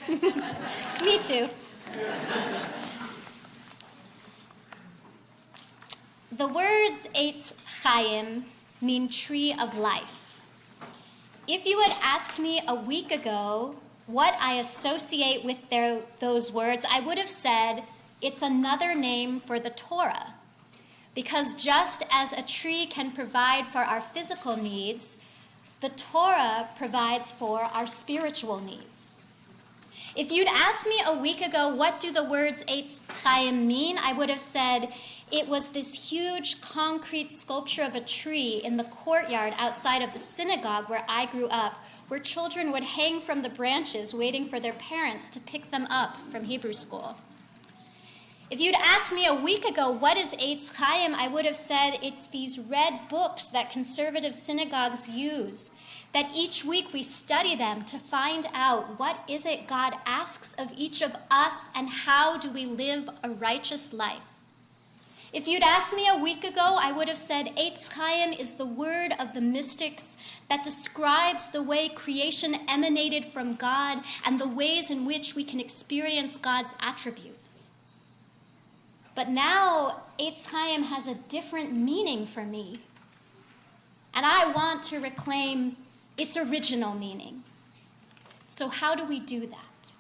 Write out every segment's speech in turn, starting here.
Me too. The words Eitz Chaim mean tree of life. If you had asked me a week ago what I associate with those words, I would have said it's another name for the Torah. Because just as a tree can provide for our physical needs, the Torah provides for our spiritual needs. If you'd asked me a week ago, what do the words Eitz Chaim mean, I would have said it was this huge concrete sculpture of a tree in the courtyard outside of the synagogue where I grew up, where children would hang from the branches waiting for their parents to pick them up from Hebrew school. If you'd asked me a week ago, what is Eitz Chaim, I would have said it's these red books that conservative synagogues use, that each week we study them to find out what is it God asks of each of us and how do we live a righteous life. If you'd asked me a week ago, I would have said Eitz Chaim is the word of the mystics that describes the way creation emanated from God and the ways in which we can experience God's attributes. But now, Eitz Chaim has a different meaning for me. And I want to reclaim its original meaning. So how do we do that?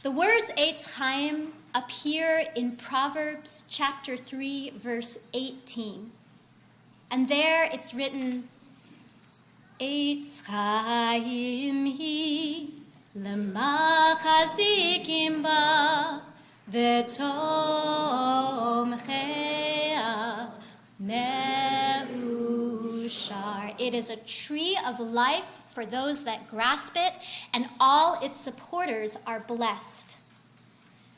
The words Eitz Chaim appear in Proverbs chapter 3, verse 18. And there it's written, Eitz Chaim hi l'machazikim ba v'tomchea me'ushar. It is a tree of life for those that grasp it, and all its supporters are blessed.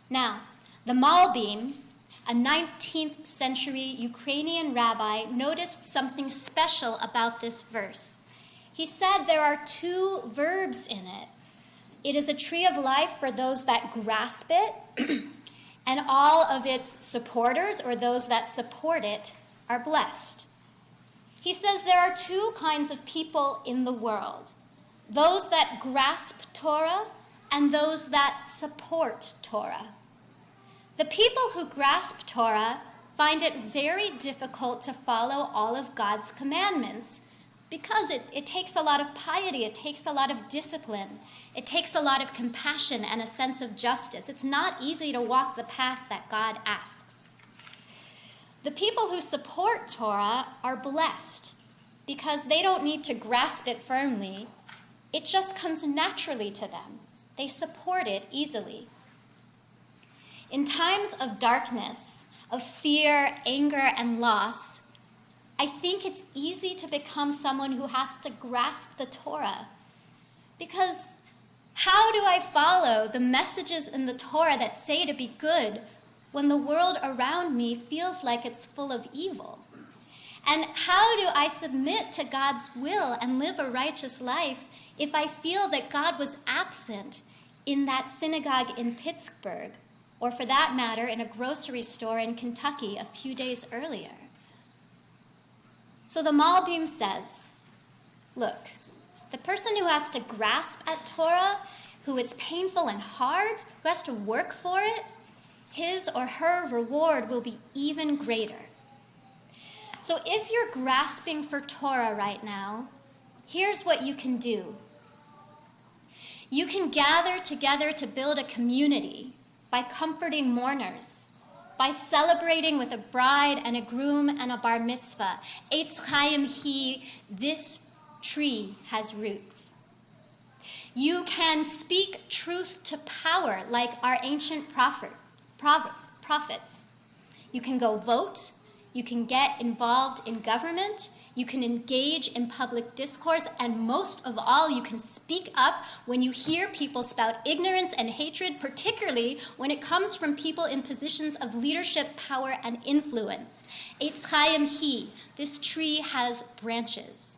Now, the Malbim, a 19th century Ukrainian rabbi, noticed something special about this verse. He said there are two verbs in it. It is a tree of life for those that grasp it, and all of its supporters, or those that support it, are blessed. He says there are two kinds of people in the world, those that grasp Torah and those that support Torah. The people who grasp Torah find it very difficult to follow all of God's commandments because it takes a lot of piety, it takes a lot of discipline, it takes a lot of compassion and a sense of justice. It's not easy to walk the path that God asks. The people who support Torah are blessed because they don't need to grasp it firmly. It just comes naturally to them. They support it easily. In times of darkness, of fear, anger, and loss, I think it's easy to become someone who has to grasp the Torah. Because how do I follow the messages in the Torah that say to be good when the world around me feels like it's full of evil? And how do I submit to God's will and live a righteous life if I feel that God was absent in that synagogue in Pittsburgh, or for that matter, in a grocery store in Kentucky a few days earlier? So the Malbim says, look, the person who has to grasp at Torah, who it's painful and hard, who has to work for it, his or her reward will be even greater. So if you're grasping for Torah right now, here's what you can do. You can gather together to build a community by comforting mourners, by celebrating with a bride and a groom and a bar mitzvah. Eitz Chaim hi, this tree has roots. You can speak truth to power like our ancient prophets. You can go vote. You can get involved in government. You can engage in public discourse, and most of all, you can speak up when you hear people spout ignorance and hatred, particularly when it comes from people in positions of leadership, power, and influence. Eitz Chaim hi, this tree has branches.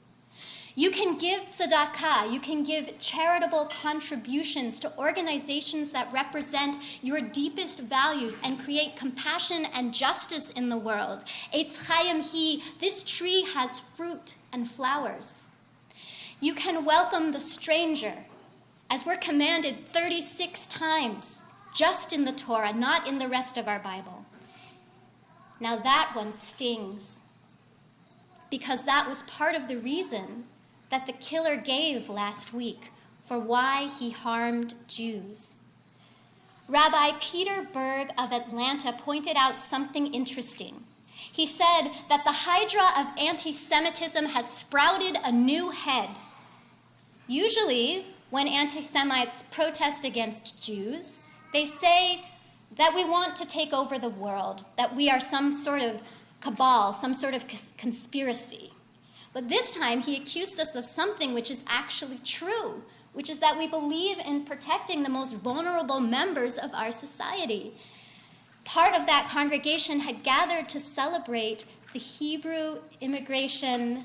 You can give tzedakah, you can give charitable contributions to organizations that represent your deepest values and create compassion and justice in the world. Eitz Chaim hi, this tree has fruit and flowers. You can welcome the stranger. as we're commanded 36 times just in the Torah, not in the rest of our Bible. Now that one stings, because that was part of the reason that the killer gave last week for why he harmed Jews. Rabbi Peter Berg of Atlanta pointed out something interesting. He said that the hydra of anti-Semitism has sprouted a new head. Usually, when anti-Semites protest against Jews, they say that we want to take over the world, that we are some sort of cabal, some sort of conspiracy. But this time, he accused us of something which is actually true, which is that we believe in protecting the most vulnerable members of our society. Part of that congregation had gathered to celebrate the Hebrew immigration.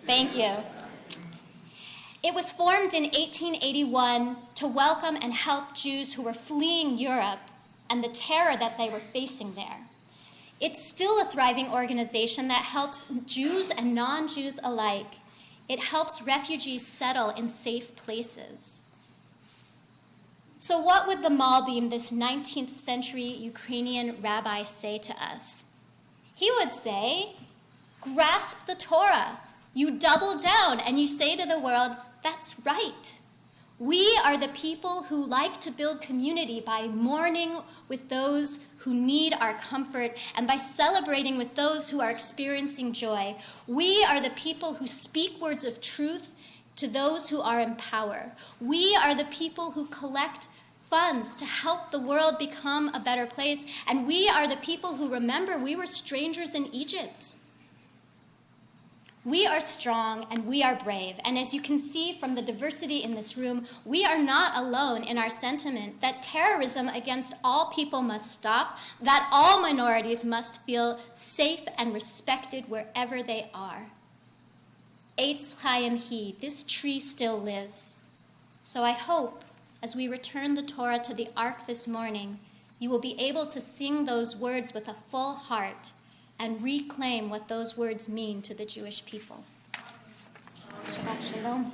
Thank you. It was formed in 1881 to welcome and help Jews who were fleeing Europe and the terror that they were facing there. It's still a thriving organization that helps Jews and non-Jews alike. It helps refugees settle in safe places. So what would the Malbim, this 19th century Ukrainian rabbi, say to us? He would say, grasp the Torah. You double down and you say to the world, that's right. We are the people who like to build community by mourning with those who need our comfort and by celebrating with those who are experiencing joy. We are the people who speak words of truth to those who are in power. We are the people who collect funds to help the world become a better place. And we are the people who remember we were strangers in Egypt. We are strong and we are brave. And as you can see from the diversity in this room, we are not alone in our sentiment that terrorism against all people must stop, that all minorities must feel safe and respected wherever they are. Eitz Chaim Hi, this tree still lives. So I hope, as we return the Torah to the Ark this morning, you will be able to sing those words with a full heart and reclaim what those words mean to the Jewish people. Shabbat Shalom.